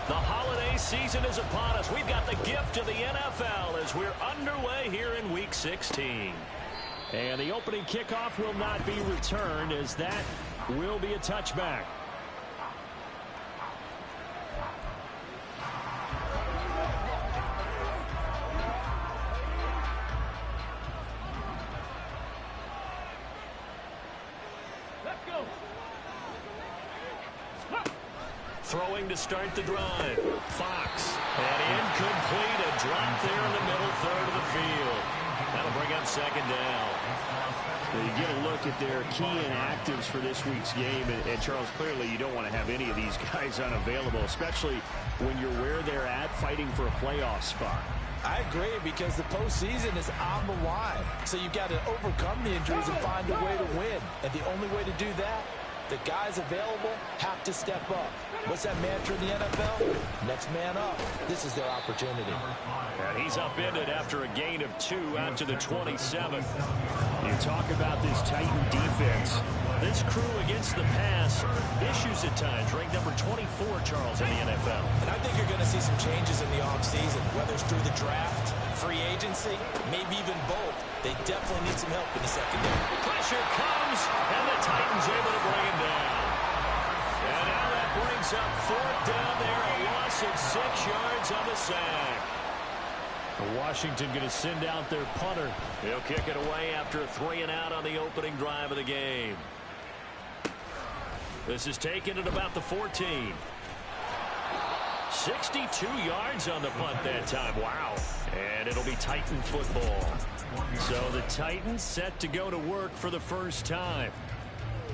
The holiday season is upon us. We've got the gift of the NFL as we're underway here in Week 16. And the opening kickoff will not be returned, as that will be a touchback. Throwing to start the drive. Fox. And incomplete. A drop there in the middle third of the field. That'll bring up second down. Well, you get a look at their key inactives for this week's game. And Charles, clearly you don't want to have any of these guys unavailable, especially when you're where they're at fighting for a playoff spot. I agree, because the postseason is on the line. So you've got to overcome the injuries and find a way to win. And the only way to do that, the guys available have to step up. What's that mantra in the NFL? Next man up. This is their opportunity. And he's upended after a gain of 2 out to the 27. You talk about this Titan defense. This crew against the pass, issues at times, ranked number 24, Charles, in the NFL. And I think you're going to see some changes in the offseason, whether it's through the draft, free agency, maybe even both. They definitely need some help in the secondary. Pressure comes, and the Titans able to bring him down. And now that brings up 4th down there, a loss of 6 yards on the sack. Washington going to send out their punter. He'll kick it away after a 3-and-out on the opening drive of the game. This is taken at about the 14. 62 yards on the punt that time. Wow. And it'll be Titan football. So the Titans set to go to work for the first time.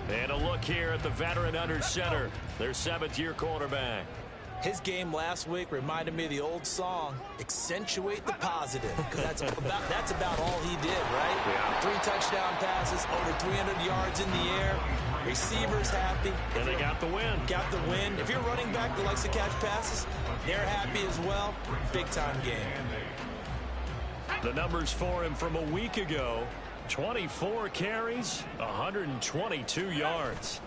And a look here at the veteran under center, their 7th-year quarterback. His game last week reminded me of the old song, accentuate the positive, because that's about all he did, right? Yeah. 3 touchdown passes, over 300 yards in the air, receivers happy. And they got the win. Got the win. If you're running back that likes to catch passes, they're happy as well. Big-time game. The numbers for him from a week ago, 24 carries, 122 yards.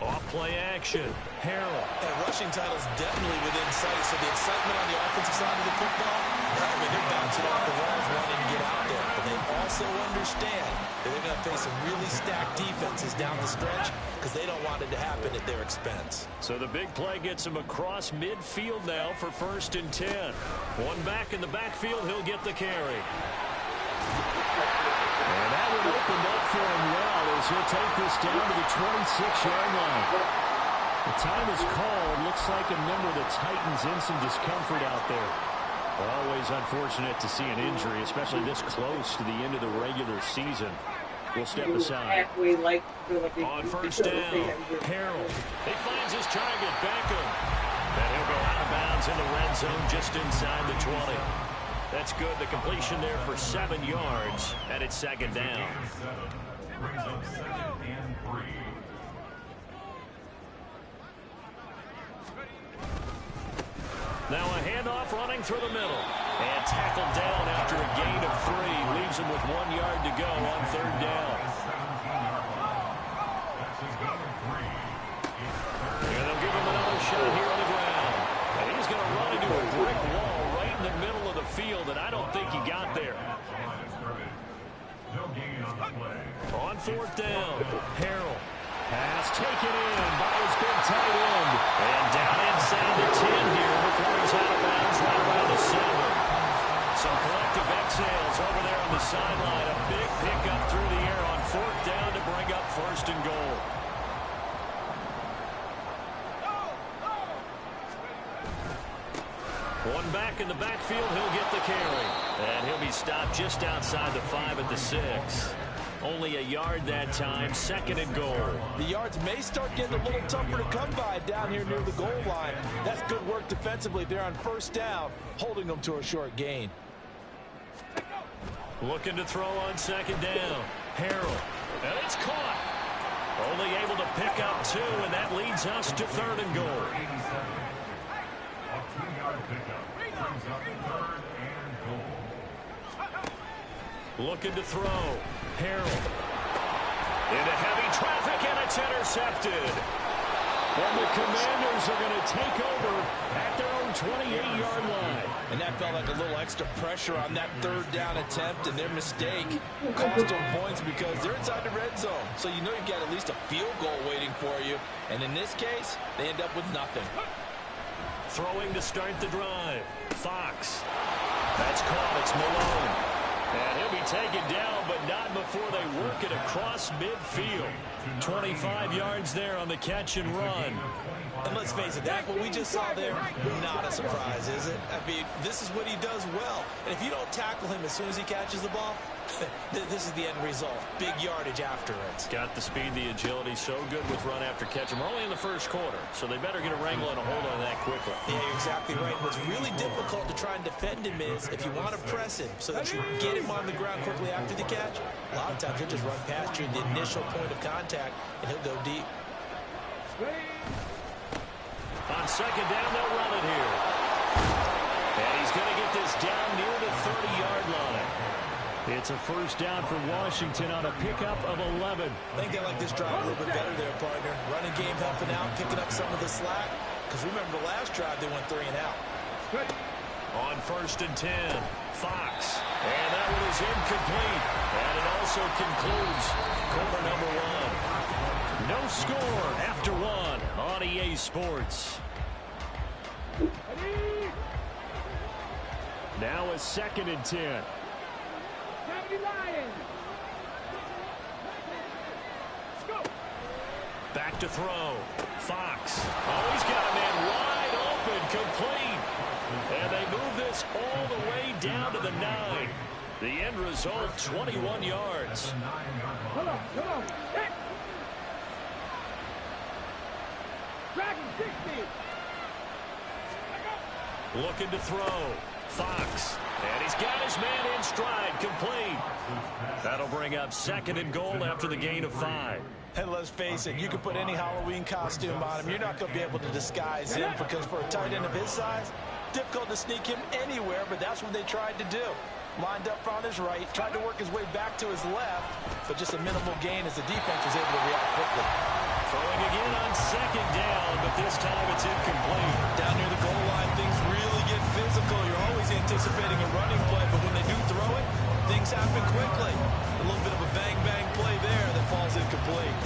Off play action. Harrell. And rushing title's definitely within sight, so the excitement on the offensive side of the football, I mean, they're bouncing off the walls wanting to get out there. But they also understand that they're going to face some really stacked defenses down the stretch, because they don't want it to happen at their expense. So the big play gets him across midfield now for 1st and 10. One back in the backfield, he'll get the carry. And that one opened up for him well as he'll take this down to the 26-yard line. The time is called. Looks like a member of the Titans in some discomfort out there. Always unfortunate to see an injury, especially this close to the end of the regular season. We'll step aside. On 1st down, Harrell. He finds his target, Beckham. And he'll go out of bounds in the red zone just inside the 20. That's good. The completion there for 7 yards, and it's 2nd down. Now a handoff running through the middle. And tackled down after a gain of 3. Leaves him with 1 yard to go on 3rd down. And they'll give him another shot here on the ground. And he's going to run into a brick wall right in the middle of the field, and I don't think he got there. On 4th down, Harrell. Pass taken in by his big tight end. And down inside the 10 here before he's out of bounds right around the 7. Some collective exhales over there on the sideline. A big pickup through the air on 4th down to bring up 1st and goal. One back in the backfield, he'll get the carry. And he'll be stopped just outside the 5 at the 6. Only a yard that time, 2nd and goal. The yards may start getting a little tougher to come by down here near the goal line. That's good work defensively there on 1st down, holding them to a short gain. Looking to throw on 2nd down. Harrell. And it's caught. Only able to pick up 2, and that leads us to 3rd and goal. Looking to throw. Harrell. Into heavy traffic, and it's intercepted. And the Commanders are going to take over at their own 28-yard line. And that felt like a little extra pressure on that third down attempt, and their mistake cost them points because they're inside the red zone. So you know you've got at least a field goal waiting for you. And in this case, they end up with nothing. Throwing to start the drive. Fox. That's caught. It's Malone. And he'll be taken down, but not before they work it across midfield. 25 yards there on the catch and run. And let's face it, that what we just saw there, not a surprise, is it? I mean, this is what he does well. And if you don't tackle him as soon as he catches the ball, this is the end result. Big yardage after it. Got the speed, the agility, so good with run after catch. We're only in the first quarter, so they better get a wrangle and a hold on that quickly. Yeah, you're exactly right. What's really difficult to try and defend him is if you want to press him so that you get him on the ground quickly after the catch, a lot of times he'll just run past you at the initial point of contact, and he'll go deep. On second down, they'll run it here. And he's going to get this down near the 30-yard line. It's a first down for Washington on a pickup of 11. I think they like this drive a little bit better there, partner. Running game helping out, picking up some of the slack. Because remember the last drive, they went 3 and out. On first and 10, Fox. And that one is incomplete. And it also concludes quarter number 1. No score after 1 on EA Sports. Now a second and 10. Back to throw. Fox. Oh, he's got a man wide open, complete. And they move this all the way down to the 9. The end result, 21 yards. Come on. Hey. Dragon 60. Looking to throw. Fox. And he's got his man in stride, complete. That'll bring up second and goal after the gain of 5. And let's face it, you can put any Halloween costume on him. You're not going to be able to disguise him because for a tight end of his size, difficult to sneak him anywhere, but that's what they tried to do. Lined up on his right, tried to work his way back to his left, but just a minimal gain as the defense was able to react quickly. Throwing again on second down, but this time it's incomplete. Down near the goal line, things really get physical. You're always anticipating a running play, but when they do throw it, things happen quickly. A little bit of a bang-bang play there that falls incomplete.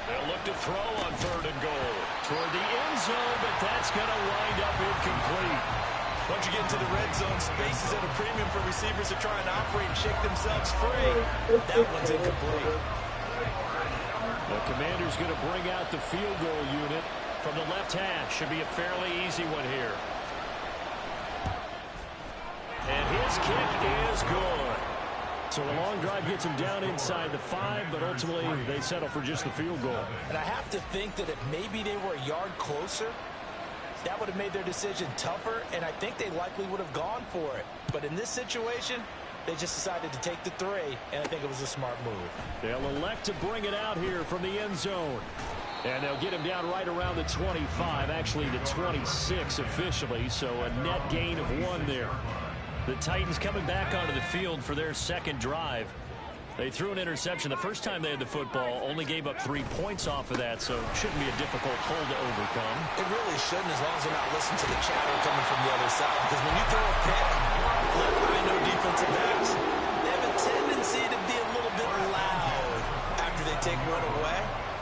They'll look to throw on third and goal. Toward the end zone, but that's going to wind up incomplete. Once you get into the red zone, space is at a premium for receivers to try and operate and shake themselves free. That one's incomplete. The Commander's going to bring out the field goal unit from the left hash. Should be a fairly easy one here. And his kick is good. So a long drive gets him down inside the 5, but ultimately they settle for just the field goal. And I have to think that if maybe they were a yard closer, that would have made their decision tougher, and I think they likely would have gone for it. But in this situation, they just decided to take the 3, and I think it was a smart move. They'll elect to bring it out here from the end zone. And they'll get him down right around the 25, actually the 26 officially, so a net gain of 1 there. The Titans coming back onto the field for their second drive. They threw an interception the first time they had the football, only gave up 3 points off of that, so it shouldn't be a difficult hole to overcome. It really shouldn't, as long as they're not listening to the chatter coming from the other side, because when you throw a pick, look, I know defensive backs, they have a tendency to be a little bit loud after they take one away,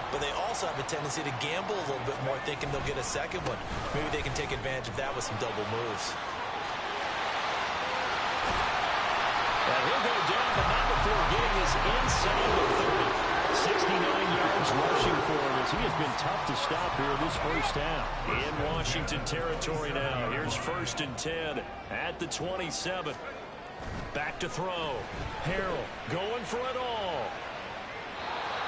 but they also have a tendency to gamble a little bit more, thinking they'll get a second one. Maybe they can take advantage of that with some double moves. And he'll go down, but not before getting his inside the 30. 69 yards rushing for him as he has been tough to stop here this first half. In Washington territory now. Here's first and 10 at the 27. Back to throw. Harrell going for it all.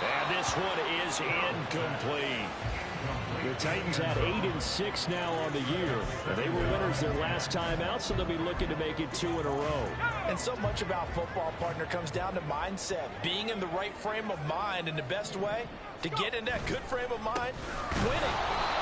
And this one is incomplete. The Titans had 8-6 now on the year. They were winners their last time out, so they'll be looking to make it 2 in a row. And so much about football, partner, comes down to mindset. Being in the right frame of mind, and the best way to get in that good frame of mind, winning.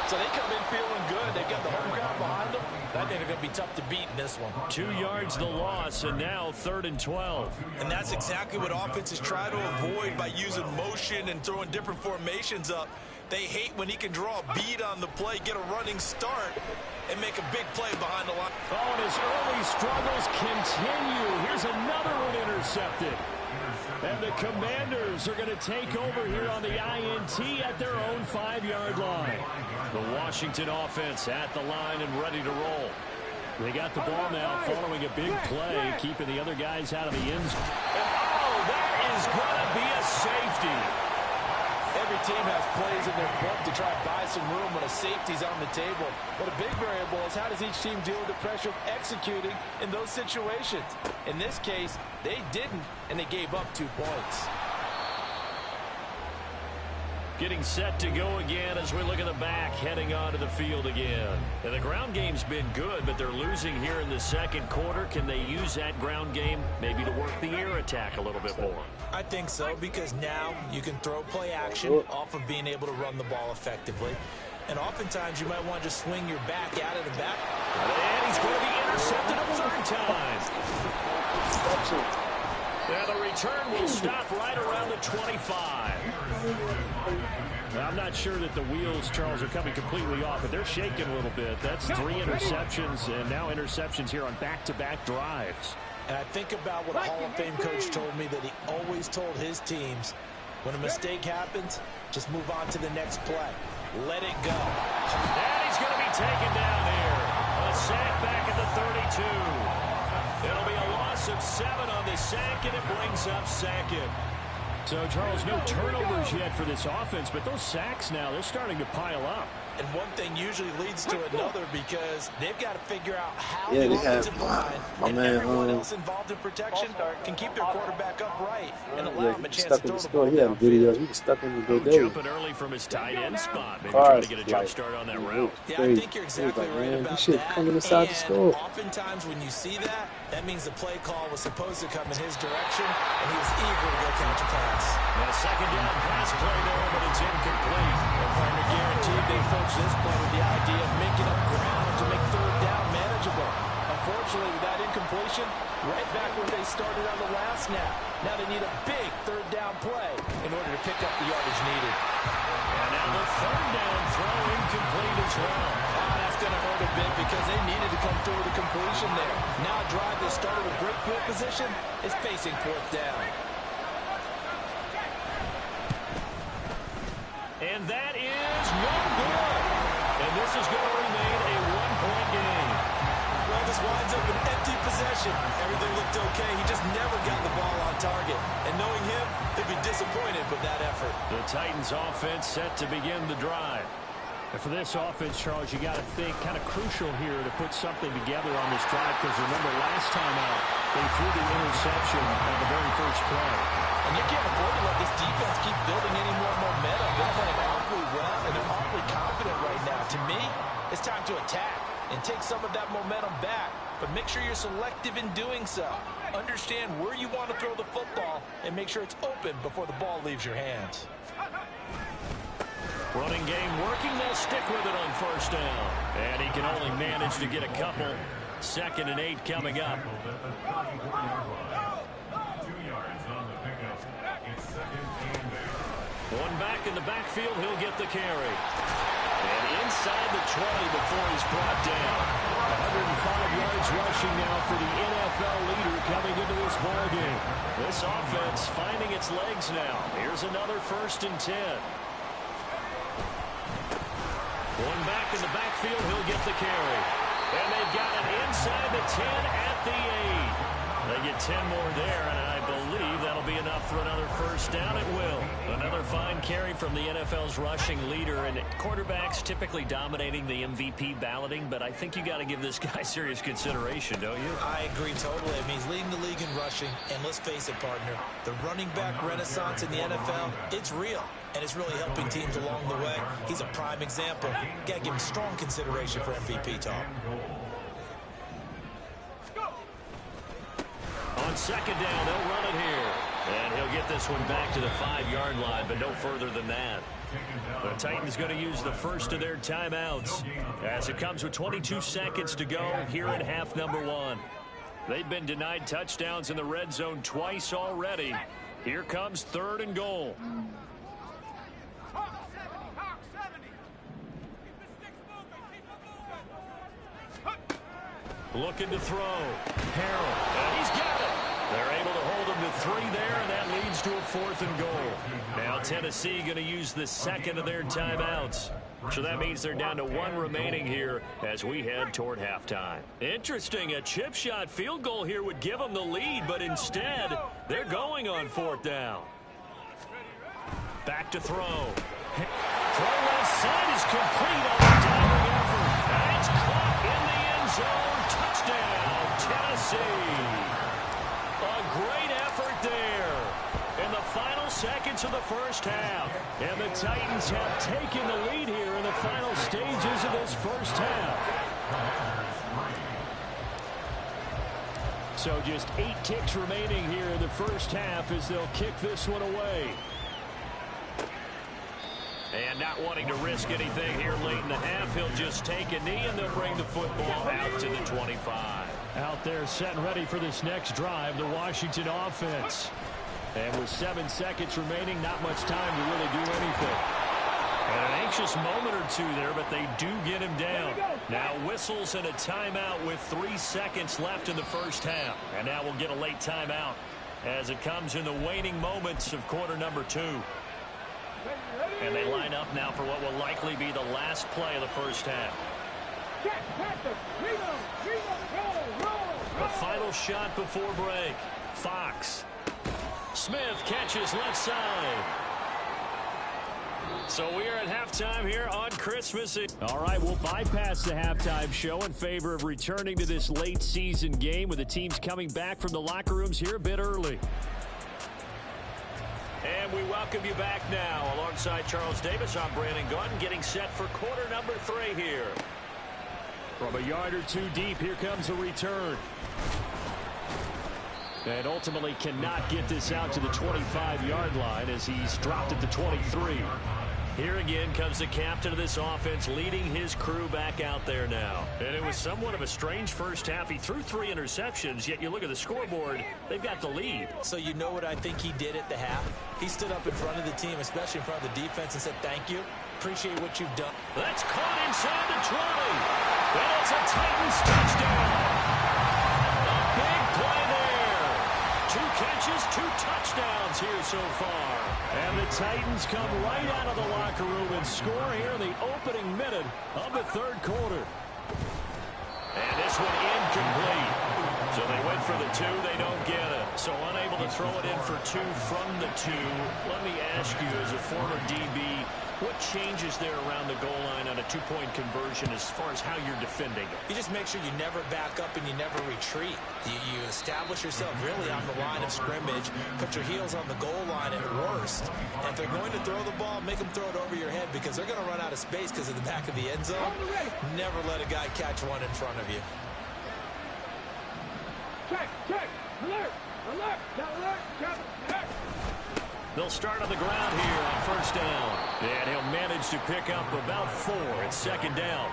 So they come in feeling good. They've got the home crowd behind them. I think they're going to be tough to beat in this one. 2 yards the loss, and now 3rd and 12. And that's exactly what offenses try to avoid by using motion. motion and throwing different formations up. They hate when he can draw a bead on the play, get a running start, and make a big play behind the line. Oh, and his early struggles continue. Here's another one intercepted. And the Commanders are going to take over here on the INT at their own 5-yard line. The Washington offense at the line and ready to roll. They got the ball now following a big play, keeping the other guys out of the end zone. Oh, that is going to be a safety. Every team has plays in their book to try to buy some room when a safety's on the table. But a big variable is how does each team deal with the pressure of executing in those situations. In this case, they didn't, and they gave up 2 points. Getting set to go again as we look at the back, heading onto the field again. And the ground game's been good, but they're losing here in the second quarter. Can they use that ground game maybe to work the air attack a little bit more? I think so, because now you can throw play action off of being able to run the ball effectively. And oftentimes you might want to just swing your back out of the back. And he's going to be intercepted a third time. Now the return will stop right around the 25. I'm not sure that the wheels, Charles, are coming completely off, but they're shaking a little bit. That's 3 interceptions, and now interceptions here on back-to-back drives. And I think about what a Hall of Fame coach told me, that he always told his teams, when a mistake happens, just move on to the next play. Let it go. And he's going to be taken down here. A sack back at the 32. It'll be a loss of 7 on the sack, and it brings up second. So, Charles, no turnovers yet for this offense, but those sacks now, they're starting to pile up. And one thing usually leads to another, because they've got to figure out how the offensive line and everyone else involved in protection can keep their quarterback upright and allow him a chance to throw the ball. Videos. We were stuck in the day. Jumping early from his tight end spot. Maybe trying to get a jump start on that route. Yeah, I think you're exactly right about that. And oftentimes when you see that, that means the play call was supposed to come in his direction, and he was eager to go catch a pass. Now, second down pass play there, but it's incomplete. And partner, guaranteed they approach this play with the idea of making up ground to make third down manageable. Unfortunately, with that incompletion, right back where they started on the last snap. Now they need a big third down play in order to pick up the yardage needed. And now the third down throw incomplete as well. That's going to hurt a bit, because they needed to come through with a completion there. Now a drive that started with great field position is facing fourth down. And that is no good. And this is going to remain a 1-point game. Well, this winds up an empty possession. Everything looked okay. He just never got the ball on target. And knowing him, he'd be disappointed with that effort. The Titans offense set to begin the drive. And for this offense, Charles, you got to think kind of crucial here to put something together on this drive, because remember last time out, they threw the interception on the very first play. And you can't afford to let this defense keep building any more momentum. They're playing awfully well, and they're awfully confident right now. To me, it's time to attack and take some of that momentum back. But make sure you're selective in doing so. Understand where you want to throw the football and make sure it's open before the ball leaves your hands. Running game working. They'll stick with it on first down. And he can only manage to get a couple. 2nd and 8 coming up. One back in the backfield. He'll get the carry. And inside the 20 before he's brought down. 105 yards rushing now for the NFL leader coming into this ballgame. This offense finding its legs now. Here's another 1st and 10. One back in the backfield, he'll get the carry. And they've got it inside the 10 at the 8. They get 10 more there, and I believe that'll be enough for another first down. It will. Another fine carry from the NFL's rushing leader, and quarterbacks typically dominating the MVP balloting, but I think you got to give this guy serious consideration, don't you? I agree totally. I mean, he's leading the league in rushing, and let's face it, partner, the running back renaissance in the NFL, it's real, and it's really helping teams along the way. He's a prime example. Got to give him strong consideration for MVP talk. On second down, they'll run it here. And he'll get this one back to the 5-yard line, but no further than that. The Titans going to use the first of their timeouts as it comes with 22 seconds to go here in half number 1. They've been denied touchdowns in the red zone twice already. Here comes 3rd and goal. Looking to throw. Harrell. And he's got it. They're able to hold him to 3 there, and that leads to a 4th and goal. Now Tennessee going to use the second of their timeouts. So that means they're down to 1 remaining here as we head toward halftime. Interesting, a chip shot field goal here would give them the lead, but instead, they're going on 4th down. Back to throw. Throw left side is complete on the diving effort. And it's caught in the end zone. Touchdown, Tennessee. A great effort there in the final seconds of the first half. And the Titans have taken the lead here in the final stages of this first half. So just 8 kicks remaining here in the first half as they'll kick this one away. And not wanting to risk anything here late in the half, he'll just take a knee and they'll bring the football out to the 25. Out there set and ready for this next drive, the Washington offense. And with 7 seconds remaining, not much time to really do anything. And an anxious moment or two there, but they do get him down. Now whistles and a timeout with 3 seconds left in the first half. And now we'll get a late timeout as it comes in the waning moments of quarter number 2. And they line up now for what will likely be the last play of the first half. The final shot before break. Fox. Smith catches left side. So we are at halftime here on Christmas Eve. All right, we'll bypass the halftime show in favor of returning to this late season game with the teams coming back from the locker rooms here a bit early. And we welcome you back now. Alongside Charles Davis, I'm Brandon Gunn, getting set for quarter number 3 here. From a yard or 2 deep, here comes a return. And ultimately cannot get this out to the 25-yard line as he's dropped at the 23. Here again comes the captain of this offense leading his crew back out there now. And it was somewhat of a strange first half. He threw 3 interceptions, yet you look at the scoreboard, they've got the lead. So you know what I think he did at the half? He stood up in front of the team, especially in front of the defense, and said, thank you. Appreciate what you've done. That's caught inside the 20. And it's a Titans touchdown. A big play there. 2 catches, 2 touchdowns here so far. And the Titans come right out of the locker room and score here in the opening minute of the 3rd quarter. And this one incomplete. So they went for the 2, they don't get it. So unable to throw it in for 2 from the 2. Let me ask you, as a former DB, what changes there around the goal line on a 2-point conversion as far as how you're defending it? You just make sure you never back up and you never retreat. You establish yourself really on the line of scrimmage, put your heels on the goal line at worst. And if they're going to throw the ball, make them throw it over your head because they're going to run out of space because of the back of the end zone. Never let a guy catch one in front of you. Check, alert, alert, alert, alert. They'll start on the ground here on first down. And he'll manage to pick up about 4. It's 2nd down.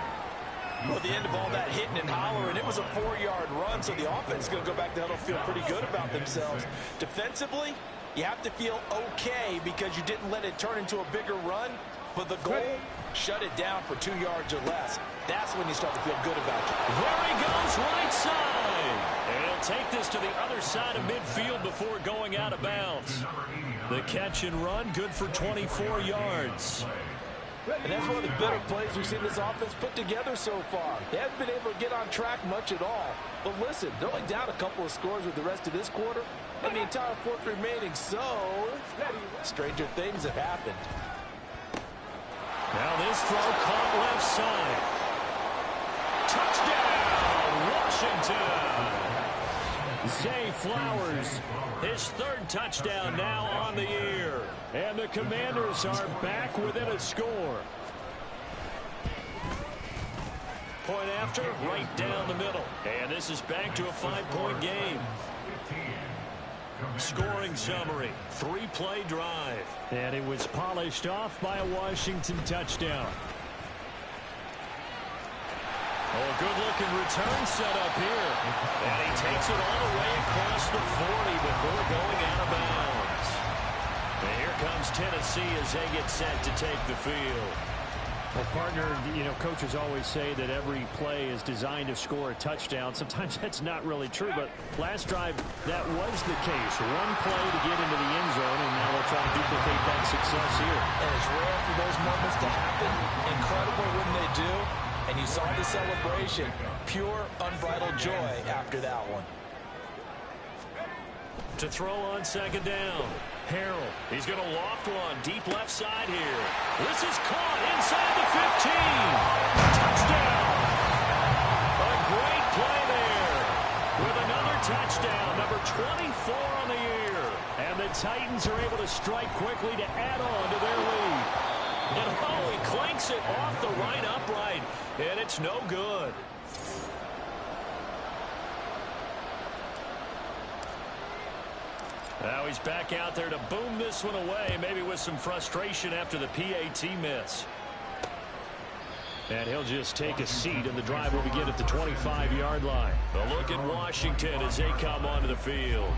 Well, at the end of all that hitting and hollering, it was a 4-yard run, so the offense is going to go back there and feel pretty good about themselves. Defensively, you have to feel okay because you didn't let it turn into a bigger run, but the goal, shut it down for 2 yards or less. That's when you start to feel good about it. There he goes, right side. And he'll take this to the other side of midfield before going out of bounds. The catch and run, good for 24 yards. And that's one of the better plays we've seen this offense put together so far. They haven't been able to get on track much at all. But listen, they're only down a couple of scores with the rest of this quarter and the entire 4th remaining. So, stranger things have happened. Now this throw caught left side. Touchdown, Washington. Zay Flowers, his 3rd touchdown now on the year. And the Commanders are back within a score. Point after, right down the middle. And this is back to a 5-point game. Scoring summary, 3-play drive. And it was polished off by a Washington touchdown. Oh, good-looking return set up here. And he takes it all the way across the 40 before going out of bounds. And here comes Tennessee as they get set to take the field. Well, partner, coaches always say that every play is designed to score a touchdown. Sometimes that's not really true, but last drive, that was the case. One play to get into the end zone, and now they'll try to duplicate that success here. And it's rare for those moments to happen. Incredible when they do. And you saw the celebration. Pure, unbridled joy after that one. To throw on second down. Harrell, he's going to loft one deep left side here. This is caught inside the 15. Touchdown. A great play there with another touchdown, number 24 on the year. And the Titans are able to strike quickly to add on to their lead. And he clanks it off the right upright, and it's no good. Now he's back out there to boom this one away, maybe with some frustration after the PAT miss. And he'll just take a seat, and the drive will begin at the 25-yard line. A look at Washington as they come onto the field.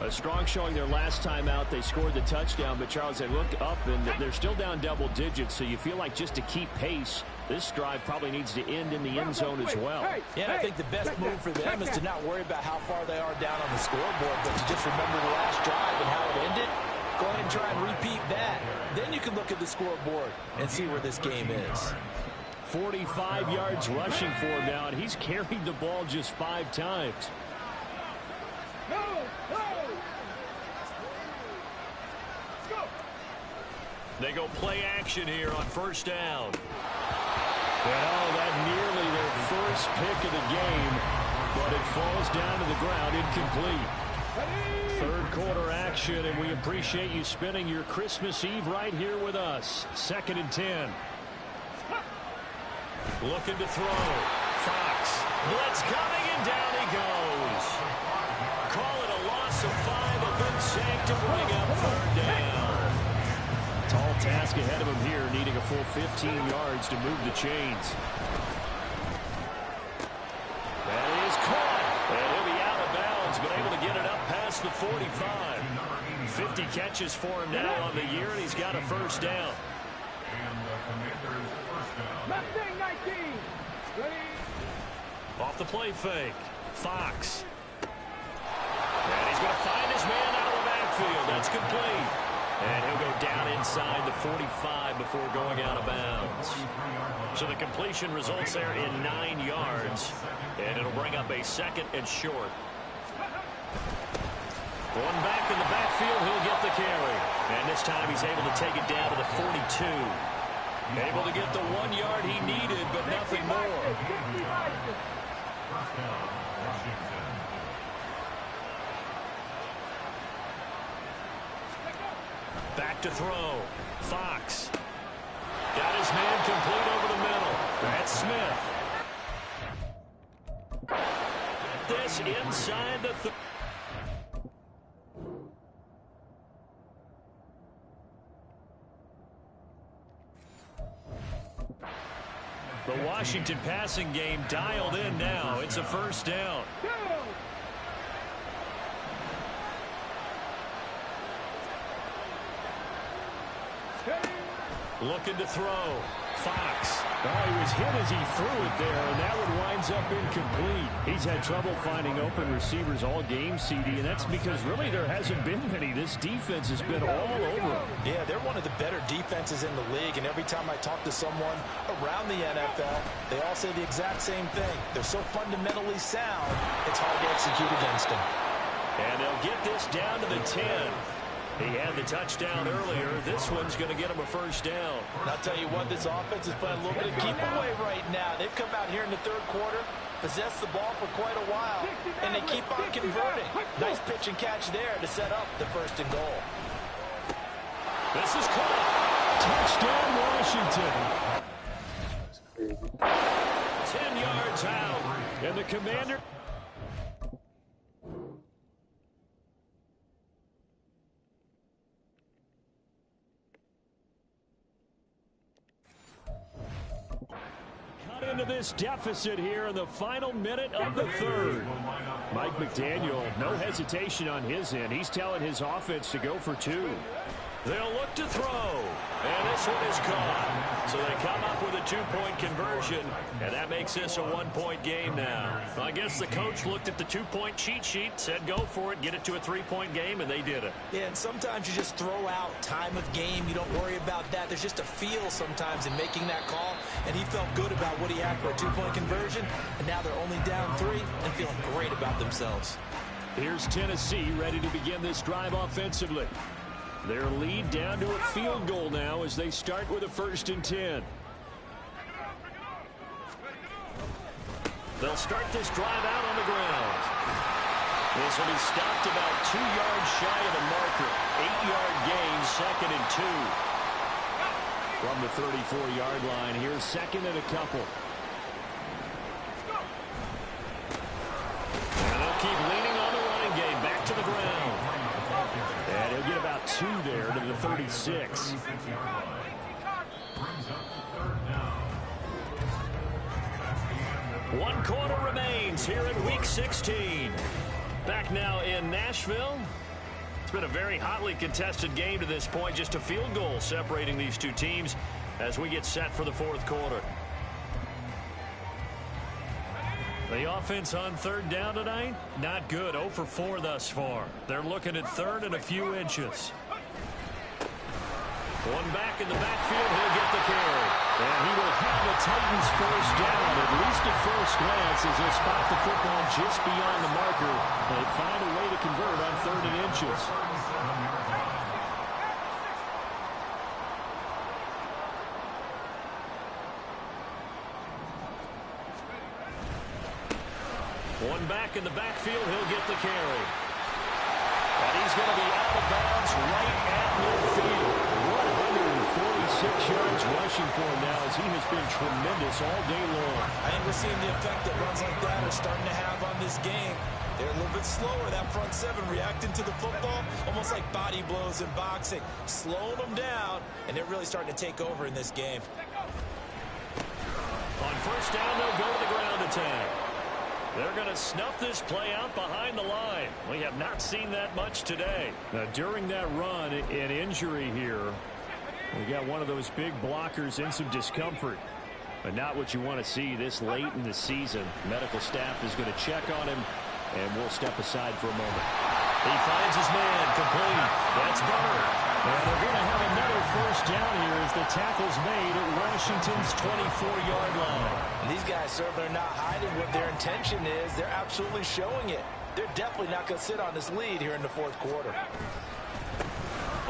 A strong showing their last time out. They scored the touchdown, but Charles, they look up, and they're still down double digits, so you feel like just to keep pace, this drive probably needs to end in the end zone as well. Yeah, and I think the best move for them is to not worry about how far they are down on the scoreboard, but to just remember the last drive and how it ended. Go ahead and try and repeat that. Then you can look at the scoreboard and see where this game is. 45 yards rushing for him now, and he's carried the ball just 5 times. They go play action here on first down. And that nearly their first pick of the game, but it falls down to the ground incomplete. Third quarter action, and we appreciate you spending your Christmas Eve right here with us. 2nd and 10. Looking to throw. Fox. Blitz coming, and down he goes. Call it a loss of 5, a good sack to bring up third down. Tall task ahead of him here, needing a full 15 yards to move the chains. That is caught. And he'll be out of bounds, but able to get it up past the 45. 50 catches for him now on the year, and he's got a first down. Off the play fake. Fox. And he's going to find his man out of the backfield. That's complete. And he'll go down inside the 45 before going out of bounds. So the completion results there in 9 yards. And it'll bring up a 2nd and short. Going back in the backfield, he'll get the carry. And this time he's able to take it down to the 42. Able to get the 1 yard he needed, but nothing more. Back to throw. Fox. Got his man complete over the middle. That's Smith. This inside the... The Washington passing game dialed in now. It's a first down. Looking to throw. Fox. Oh, he was hit as he threw it there, and that one winds up incomplete. He's had trouble finding open receivers all game, CD, and that's because really there hasn't been many. This defense has been all over him. Yeah, they're one of the better defenses in the league, and every time I talk to someone around the NFL, they all say the exact same thing. They're so fundamentally sound, it's hard to execute against them. And they'll get this down to the 10. He had the touchdown earlier. This one's going to get him a first down. And I'll tell you what, this offense is playing a little bit of keep away right now. They've come out here in the third quarter, possessed the ball for quite a while, and they keep on converting. Nice pitch and catch there to set up the 1st and goal. This is caught. Touchdown, Washington. 10 yards out. And the Commander... into this deficit here in the final minute of the third. Mike McDaniel, no hesitation on his end. He's telling his offense to go for 2. They'll look to throw. And this one is caught. So they come up with a 2-point conversion, and that makes this a 1-point game now. I guess the coach looked at the 2-point cheat sheet, said go for it, get it to a 3-point game, and they did it. Yeah, and sometimes you just throw out time of game. You don't worry about that. There's just a feel sometimes in making that call, and he felt good about what he had for a 2-point conversion, and now they're only down 3 and feeling great about themselves. Here's Tennessee ready to begin this drive offensively. Their lead down to a field goal now as they start with a 1st and 10. They'll start this drive out on the ground. This will be stopped about 2 yards shy of the marker. 8-yard gain, 2nd and 2. From the 34-yard line, here's 2nd and a couple. And they'll keep leaning on the running game. Back to the ground. And he'll get about 2 there to the 36. One quarter remains here in Week 16. Back now in Nashville. It's been a very hotly contested game to this point. Just a field goal separating these two teams as we get set for the 4th quarter. The offense on 3rd down tonight, not good. 0 for 4 thus far. They're looking at 3rd and a few inches. One back in the backfield, he'll get the carry. And he will have the Titans 1st down, at least at first glance, as they spot the football just beyond the marker. They find a way to convert on 3rd and inches. One back in the backfield, he'll get the carry. And he's going to be out of bounds right at midfield. 146 yards rushing for him now as he has been tremendous all day long. I think we're seeing the effect that runs like that are starting to have on this game. They're a little bit slower, that front 7 reacting to the football, almost like body blows in boxing, slowing them down, and they're really starting to take over in this game. On 1st down, they'll go to the ground attack. They're going to snuff this play out behind the line. We have not seen that much today. Now, during that run, an injury here. We got one of those big blockers in some discomfort. But not what you want to see this late in the season. Medical staff is going to check on him, and we'll step aside for a moment. He finds his man, complete. That's Bunner. And they're going to have another 1st down here as the tackle's made at Washington's 24-yard line. And these guys certainly are not hiding what their intention is. They're absolutely showing it. They're definitely not going to sit on this lead here in the 4th quarter.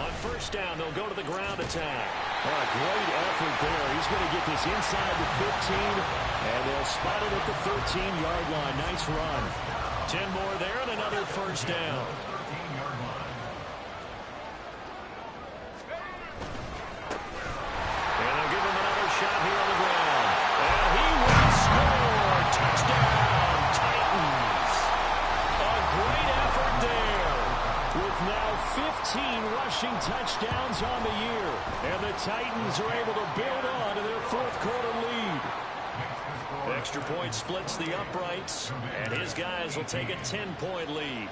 On 1st down, they'll go to the ground attack. Oh, a great effort there. He's going to get this inside the 15, and they'll spot it at the 13-yard line. Nice run. 10 more there and another 1st down. And they'll give him another shot here on the ground. And he will score. Touchdown, Titans. A great effort there. With now 15 rushing touchdowns on the year. And the Titans are able to build on to their 4th quarter lead. Extra point splits the uprights, and his guys will take a 10-point lead.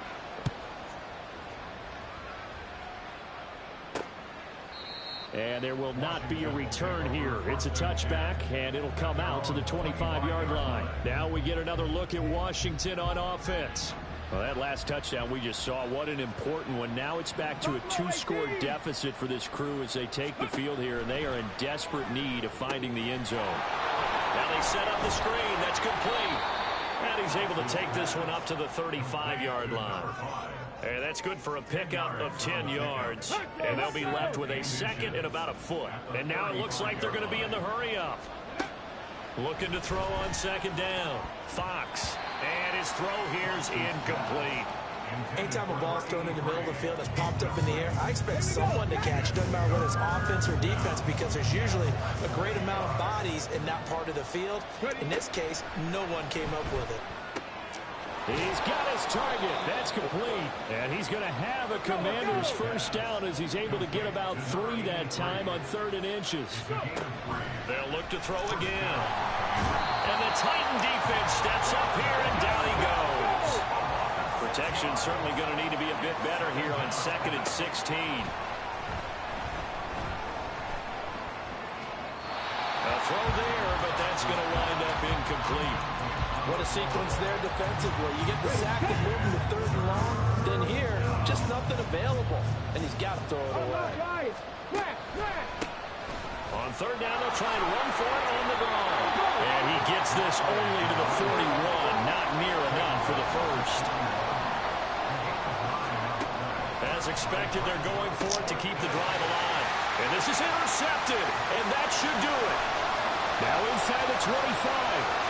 And there will not be a return here. It's a touchback, and it'll come out to the 25-yard line. Now we get another look at Washington on offense. Well, that last touchdown we just saw, what an important one. Now it's back to a 2-score deficit for this crew as they take the field here, and they are in desperate need of finding the end zone. Now they set up the screen. That's complete. And he's able to take this one up to the 35-yard line. And that's good for a pickup of 10 yards. And they'll be left with a 2nd and about a foot. And now it looks like they're going to be in the hurry-up. Looking to throw on 2nd down. Fox. And his throw here's incomplete. Anytime a ball's thrown in the middle of the field that's popped up in the air, I expect someone to catch. Doesn't matter whether it's offense or defense, because there's usually a great amount of bodies in that part of the field. In this case, no one came up with it. He's got his target. That's complete. And he's going to have a Commander's 1st down as he's able to get about 3 that time on 3rd and inches. They'll look to throw again. And the Titan defense steps up here, and down he goes. Protection certainly going to need to be a bit better here on 2nd and 16. throw there, but that's going to wind up incomplete. What a sequence there defensively. You get the sack and move him to 3rd and long. Then here, just nothing available. And he's got to throw it away. On 3rd down, they'll try and run for it on the ground. And he gets this only to the 41. Not near enough for the first. As expected, they're going for it to keep the drive alive. And this is intercepted. And that should do it. Now inside the 25.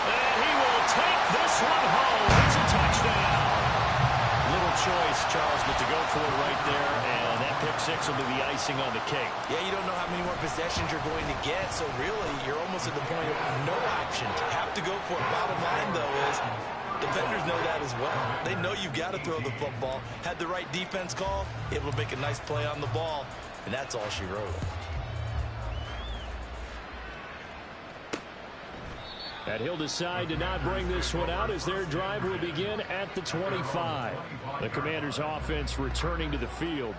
And he will take this one home. It's a touchdown. Little choice, Charles, but to go for it right there, and that pick 6 will be the icing on the cake. Yeah, you don't know how many more possessions you're going to get, so really you're almost at the point of no option. Have to go for it. Bottom line, though, is defenders know that as well. They know you've got to throw the football. Had the right defense call, able to make a nice play on the ball, and that's all she wrote. And he'll decide to not bring this one out as their drive will begin at the 25. The Commanders' offense returning to the field.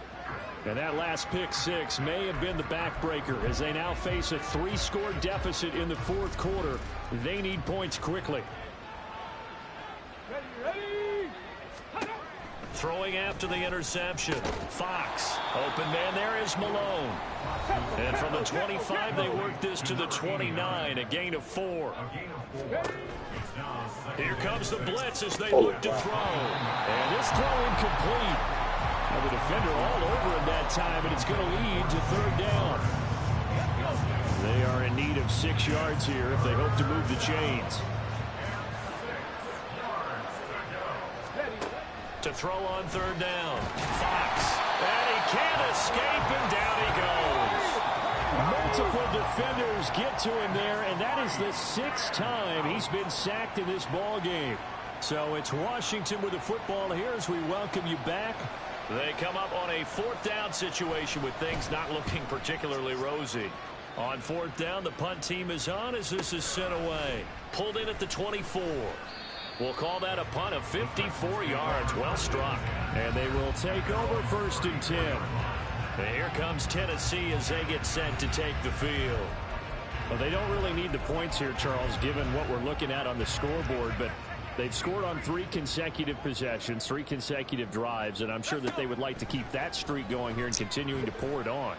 And that last pick 6 may have been the backbreaker as they now face a 3-score deficit in the 4th quarter. They need points quickly. Throwing after the interception. Fox. Open man there is Malone. And from the 25, they work this to the 29, a gain of 4. Here comes the blitz as they look to throw. And this throw incomplete. Now the defender all over him that time, and it's going to lead to 3rd down. They are in need of 6 yards here if they hope to move the chains. To throw on 3rd down. Fox. And he can't escape, and down he goes. Multiple defenders get to him there, and that is the 6th time he's been sacked in this ball game. So it's Washington with the football here as we welcome you back. They come up on a 4th down situation with things not looking particularly rosy. On 4th down, the punt team is on as this is sent away. Pulled in at the 24. We'll call that a punt of 54 yards. Well struck. And they will take over 1st and 10. And here comes Tennessee as they get set to take the field. Well, they don't really need the points here, Charles, given what we're looking at on the scoreboard. But they've scored on 3 consecutive possessions, 3 consecutive drives. And I'm sure that they would like to keep that streak going here and continuing to pour it on.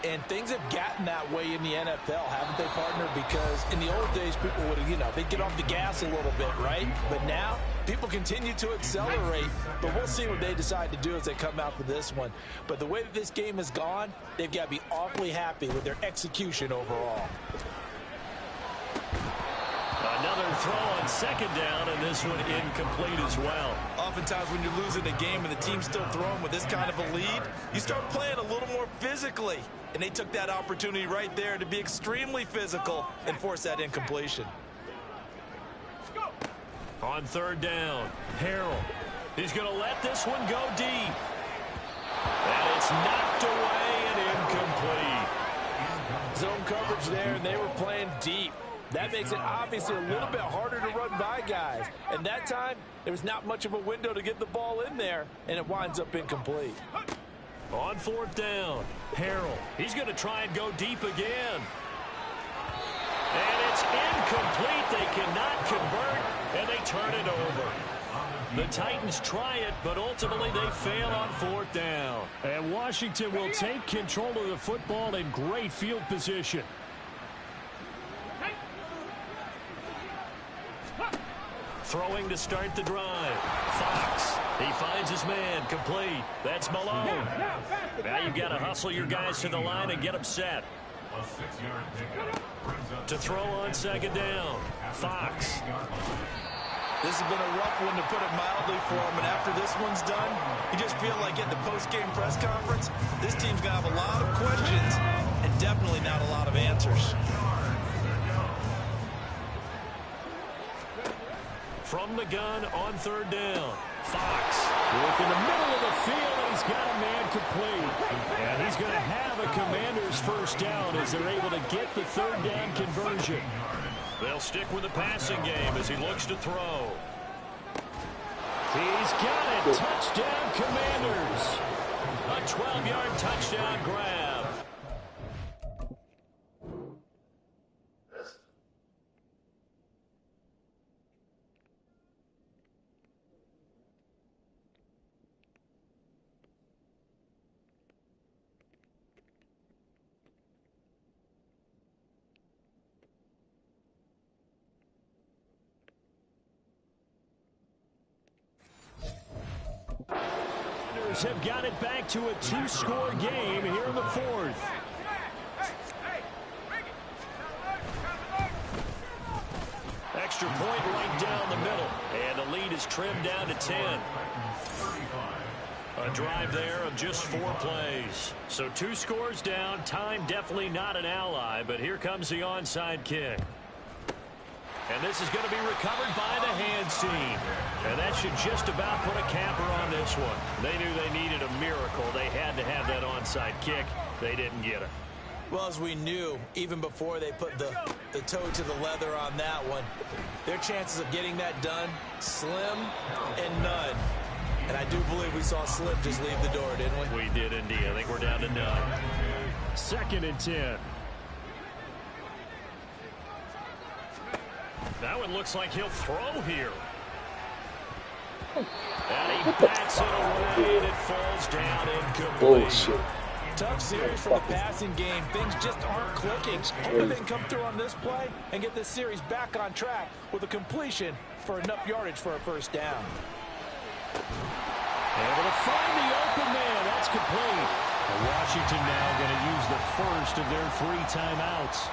And things have gotten that way in the NFL, haven't they, partner? Because in the old days, people would, they'd get off the gas a little bit, right? But now, people continue to accelerate. But we'll see what they decide to do as they come out for this one. But the way that this game has gone, they've got to be awfully happy with their execution overall. Another throw on 2nd down, and this one incomplete as well. Oftentimes when you're losing a game and the team's still throwing with this kind of a lead, you start playing a little more physically. And they took that opportunity right there to be extremely physical and force that incompletion. On 3rd down, Harrell. He's going to let this one go deep. And it's knocked away and incomplete. Zone coverage there, and they were playing deep. That makes it obviously a little bit harder to run by guys. And that time, there was not much of a window to get the ball in there, and it winds up incomplete. On 4th down, Harrell. He's going to try and go deep again. And it's incomplete. They cannot convert, and they turn it over. The Titans try it, but ultimately they fail on 4th down. And Washington will take control of the football in great field position. Throwing to start the drive. Fox. He finds his man. Complete. That's Malone. Now you've got to hustle your guys to the line and get them set. To throw on 2nd down. Fox. This has been a rough one, to put it mildly, for him. And after this one's done, you just feel like at the post-game press conference, this team's going to have a lot of questions and definitely not a lot of answers. From the gun on 3rd down. Fox. Work in the middle of the field, and he's got a man complete. And he's going to have a Commander's 1st down as they're able to get the 3rd down conversion. They'll stick with the passing game as he looks to throw. He's got it. Touchdown, Commanders. A 12-yard touchdown grab. Steelers have got it back to a 2-score game here in the fourth. Extra point right down the middle. And the lead is trimmed down to 10. A drive there of just 4 plays. So 2 scores down. Time definitely not an ally, but here comes the onside kick. And this is going to be recovered by the hands team. And that should just about put a capper on this one. They knew they needed a miracle. They had to have that onside kick. They didn't get it. Well, as we knew, even before they put the toe to the leather on that one, their chances of getting that done, slim and none. And I do believe we saw Slim just leave the door, didn't we? We did indeed. I think we're down to none. 2nd and 10. That one looks like he'll throw here. And he backs it away, and it falls down incomplete. Bullshit. Tough series for the passing game. Things just aren't clicking. Hoping they can come through on this play and get this series back on track with a completion for enough yardage for a first down. Able to find the open man. That's complete. And Washington now going to use the first of their 3 timeouts.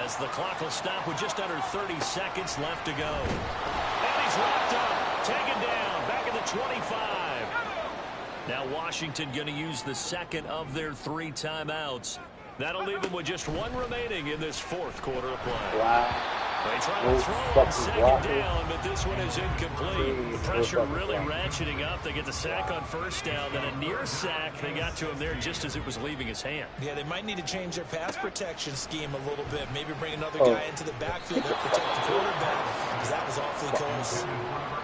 As the clock will stop with just under 30 seconds left to go. And he's wrapped up. Taken down. Back at the 25. Now Washington going to use the second of their 3 timeouts. That'll leave them with just 1 remaining in this 4th quarter of play. Wow. They try to throw on 2nd down, but this one is incomplete. The pressure really ratcheting up. They get the sack on 1st down, then a near sack. They got to him there just as it was leaving his hand. Yeah, they might need to change their pass protection scheme a little bit. Maybe bring another guy into the backfield to protect the quarterback, because that was awfully close.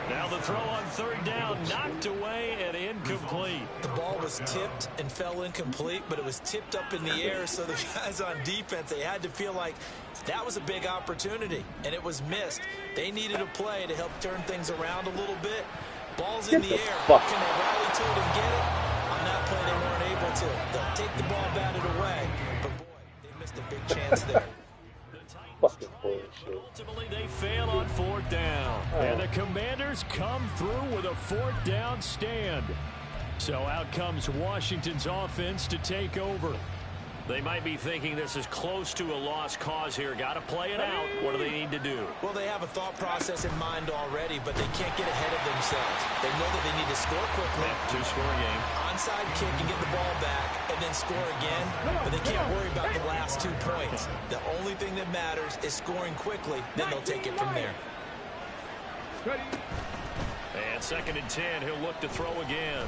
Now the throw on 3rd down, knocked away and incomplete. The ball was tipped and fell incomplete, but it was tipped up in the air, so the guys on defense, they had to feel like that was a big opportunity, and it was missed. They needed a play to help turn things around a little bit. Ball's in the air. Can they rally to it and get it? On that play, they weren't able to. They'll take the ball, bat it away. But, boy, they missed a big chance there. Ultimately, they fail on 4th down. And the Commanders come through with a 4th down stand. So out comes Washington's offense to take over. They might be thinking this is close to a lost cause here. Got to play it out. What do they need to do? Well, they have a thought process in mind already, but they can't get ahead of themselves. They know that they need to score quickly. 2-score game. Onside kick and get the ball back and then score again, but they can't worry about the last 2 points. The only thing that matters is scoring quickly, then they'll take it from there. And 2nd and 10, he'll look to throw again.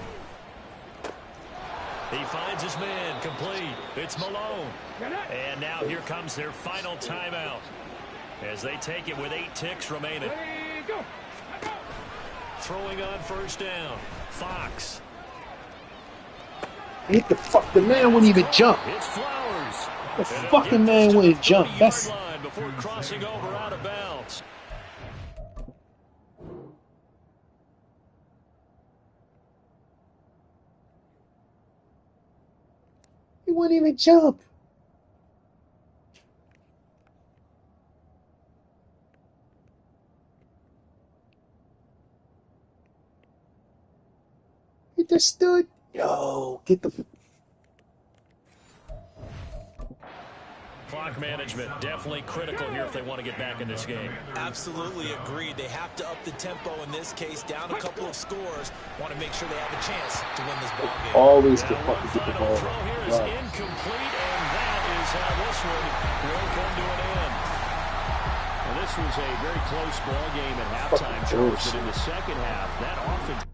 He finds his man, complete. It's Malone. And now here comes their final timeout as they take it with 8 ticks remaining. Throwing on 1st down, Fox. Hit the man wouldn't even jump. It's Flowers. The fucking man wouldn't jump. That's before crossing over out of bounds. he wouldn't even jump. He just stood. Yo, get the. Clock management definitely critical here if they want to get back in this game. Absolutely agreed. They have to up the tempo in this case, down a couple of scores. Want to make sure they have a chance to win this ball game. Always can fucking get the ball. Throw here is incomplete, and that is how this one will come to an end. Well, this was a very close ball game at halftime, Charles, but in the second half, that offense